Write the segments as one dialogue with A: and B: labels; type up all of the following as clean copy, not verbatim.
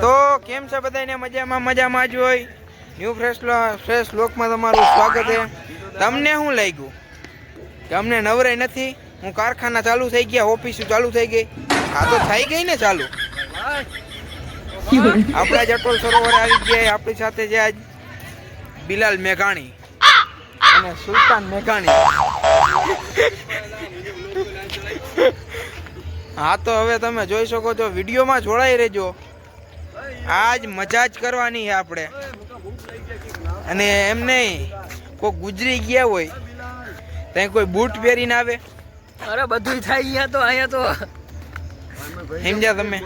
A: તો કેમ છે બધાને? મજામાં જ હોય. ન્યૂ ફ્રેશ લોકમાં તમારું સ્વાગત છે. તમને શું લાગ્યું કે અમને નવરાઈ નથી? હું કારખાના ચાલુ થઈ ગયા, ઓફિસો ચાલુ થઈ ગઈ. આ તો થઈ ગઈ ને ચાલુ. આપણા જટોલ સરોવર આવી ગયા. આપણી સાથે છે આજ બિલાલ મેઘાણી અને સુલતાન મેઘાણી. હા તો હવે તમે જોઈ શકો છો, વિડીયોમાં જોડાઈ રહેજો. આજ મજા જ કરવાની છે આપણે. અને એમ નહીં, કોઈ ગુજરી ગયા હોય ત્યાં કોઈ બૂટ પહેરીને આવે.
B: અરે બધું થાય અહીંયા તો
A: સમજ્યા તમે?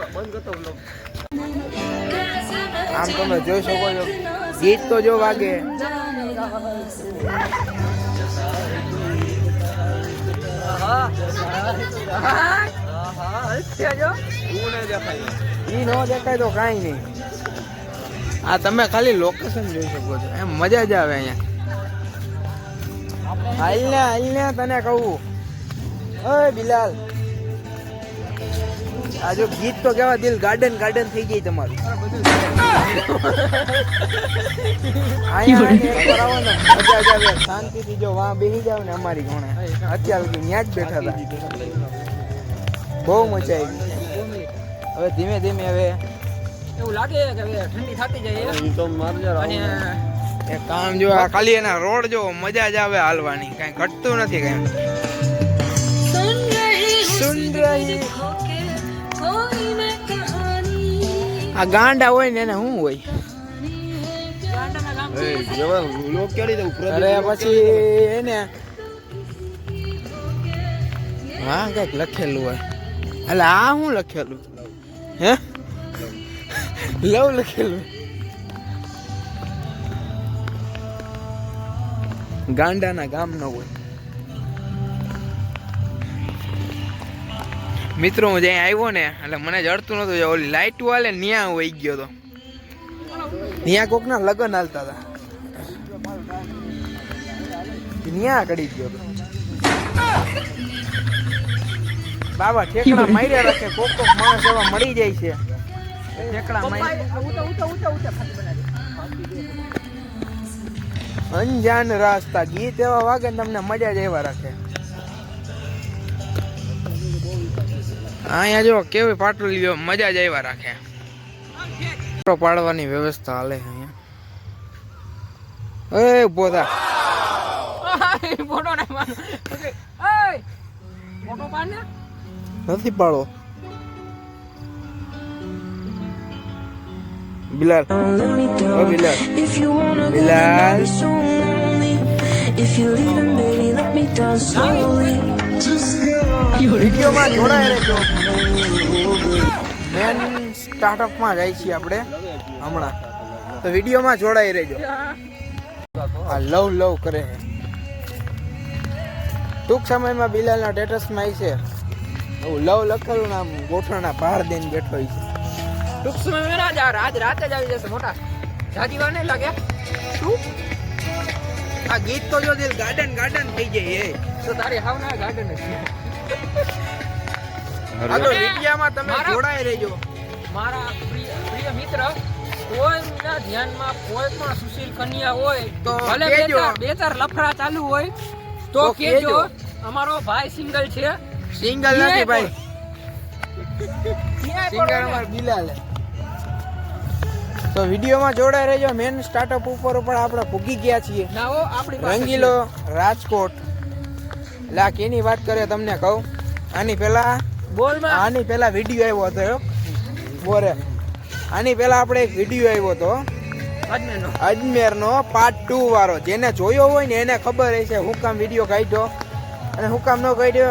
A: આમ તમે જોઈ શકો છો, ગીત તો જો વાગે. ઈ નો દેખાય તો કાંઈ નહીં. આ તમે ખાલી લોકેશન જોઈ શકો છો, એમ મજા જ આવે અહીંયા. હાલ ને તને કહું, ઓય બિલાલ, આ જો ગીત તો કેવા દિલ ગાર્ડન થઈ જાય તમારું. અહીંયા મજા જ આવે, શાંતિથી જો વાં બેસી જાવ ને અમારી ઘોણે. અત્યાર સુધી ત્યાં જ બેઠા હતા, બહુ મજા આવી. હવે ધીમે ધીમે હવે
B: એવું લાગે કે ઠંડી થતી જાય. અને
A: એક કામ જો, આ ખાલી એના રોડ જો મજા જ આવે હાલવાની, કઈ ઘટતું નથી કઈ. આ ગાંડા હોય ને એને શું હોય? અરે પછી એને હા કઈક લખેલું હોય. એટલે આ શું લખેલું હે? લવ લખેલું. ગાંડાના ગામ ન હોય. મિત્રો હું જ્યાં આવ્યો ને એટલે મને જડતું નતું. ઓલી લાઈટ વાલે ન્યા વહી ગયો તો. ન્યા કોક ના લગ્ન હાલતા હતા, ન્યા કડી ગયો તો. બાબા ઠેકડા માર્યા રાખે. કોક માણસ એવા મળી જાય છે, ઠેકડા માર્યા. અંજાન રાસ્તા ગીત એવા વાગે ને તમને મજા જ એવા રાખે. અહીંયા જો કેવી પાટલીઓ મજા જ આવ્યા રાખે. પાડવાની વ્યવસ્થા હાલે અહીંયા. એ ઉભો થા. નથી પાડો બિલાલ. ઓ બિલાલ, બિલાલ વિડીયોમાં જોડાઈ રહેજો. મેન સ્ટાર્ટઅપમાં જાય છીએ આપણે હમણાં, તો વિડીયોમાં જોડાઈ રહેજો. આ લવ કરે છે. ટૂંક સમયમાં બિલાલના સ્ટેટસમાં આવી છે લવ લખેલું નામ, ગોઠણના ભાર દઈને બેઠો છે.
B: ટૂંક સમયમાં આજ રાતે જ આવી જશે. મોટા જાજી વાર નહીં લાગે. શું
A: આ ગીત તો જો દિલ ગાર્ડન થઈ જાય.
B: તો તારી હાવના ગાર્ડન જ છે.
A: હાલો વિડીયોમાં તમે જોડાઈ રહેજો.
B: મારા પ્રિય મિત્ર, કોઈના ધ્યાનમાં કોઈ પણ સુશીલ કન્યા હોય તો ભલે બે ચાર લફડા ચાલુ હોય તો કેજો. અમારો ભાઈ સિંગલ છે.
A: સિંગલ નથી ભાઈ, સિંગલ અમાર બિલાલ. તો વિડીયોમાં જોડાઈ રહેજો. મેન સ્ટાર્ટઅપ ઉપર આપણે પૂગી ગયા છીએ, રંગીલો રાજકોટ. લા કેની વાત કરે તમને કહું. આની પહેલા વિડીયો આવ્યો હતો બોરે. આની પહેલા આપણે એક વિડીયો આવ્યો હતો અજમેરનો પાર્ટ 2 વાળો. જેને જોયો હોય ને એને ખબર હશે હું કામ વિડીયો કાઢ્યો અને હું કામ ન કાઢ્યો.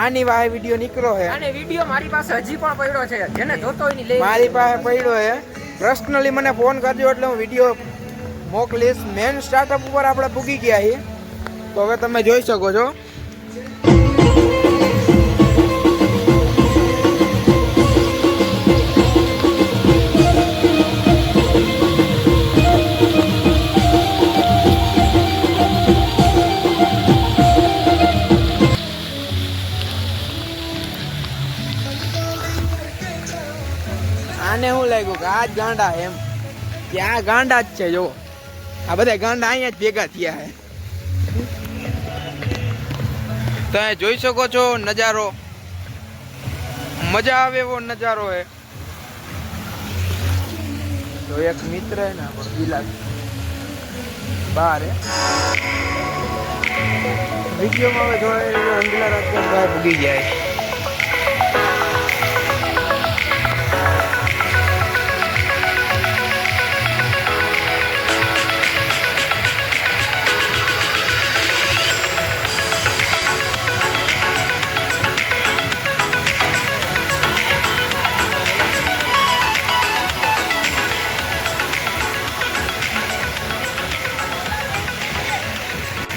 A: આની વાહે વિડીયો નીકળ્યો છે.
B: અને વિડીયો મારી પાસે હજી પણ પડ્યો છે, જેને જોતો હોય ને
A: મારી પાસે પડ્યો છે. પર્સનલી મને ફોન કરજો એટલે હું વિડીયો મોકલીશ. મેન સ્ટાર્ટઅપ ઉપર આપણે પૂગી ગયા છીએ, તો હવે તમે જોઈ શકો છો. આને શું લાગ્યું કે આ જ ગાંડા એમ કે આ ગાંડા જ છે. જો આ બધા ગાંડા અહીંયા જ ભેગા થયા છે. તમે જોઈ શકો છો નજારો, મજા આવે એવો નજારો હે. તો એક મિત્ર હે ને બિલાલ બહાર હે વિડીયોમાં હવે જોડે રંગીલા રાજકોટ બહાર ભૂગી જાય.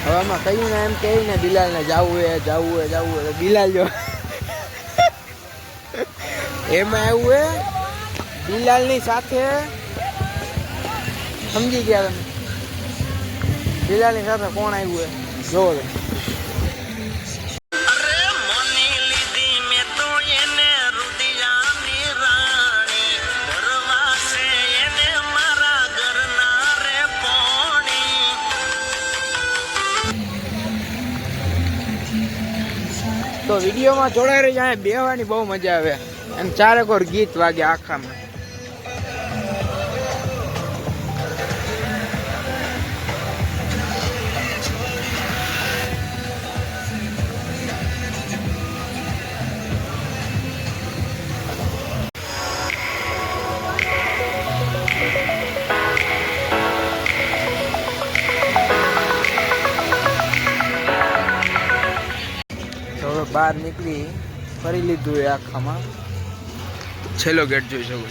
A: હવે આમાં કહ્યું ને એમ કહે ને બિલાલ ને જવું હે તો બિલાલ જો એમાં એવું હે બિલાલ ની સાથે સમજી ગયા તમે. બિલાલ ની સાથે કોણ આવ્યું હે જોવો તમે. તો વિડીયોમાં જોડાઈ રહી જાય, બેહવાની બહુ મજા આવે અને ચારેક ઓર ગીત વાગે આખામાં. બહાર નીકળી ફરી લીધું એ આખામાં. છેલ્લો ગેટ જોઈ શકો.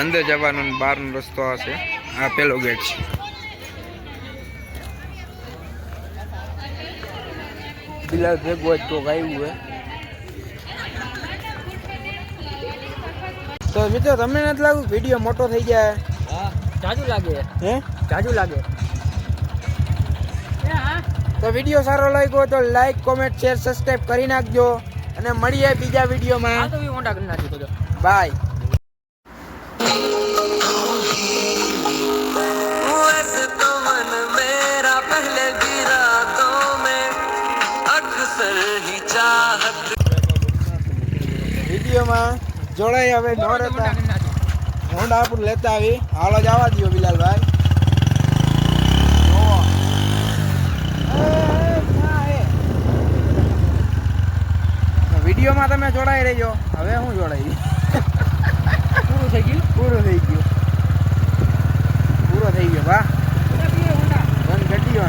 A: અંદર જવાનો બહારનો રસ્તો હશે. આ પેલો ગેટ છે. બિલાલ ભેગું જ કોક આવ્યું હે. તો મિત્રો તમને નથી લાગ્યું વિડીયો મોટો થઈ જાય?
B: હા જાજુ લાગે.
A: હે
B: જાજુ લાગે.
A: તો વિડીયો સારો લાગ્યો તો લાઈક કોમેન્ટ શેર સબસ્ક્રાઇબ કરી નાખજો અને મળીએ બીજા વિડીયોમાં.
B: આ તો બી મોટા કરી નાખી તો.
A: બાય. વિડીયોમાં જોડાઈ હવે નો રહેતા હોન્ડા આપણું લેતા આવી. હાલો જવા દો બિલાલભાઈ. વિડીયોમાં તમે જોડાઈ રહેજો. હવે હું જોડાઈ પૂરું થઈ ગયું વાહ. ગઢીઓ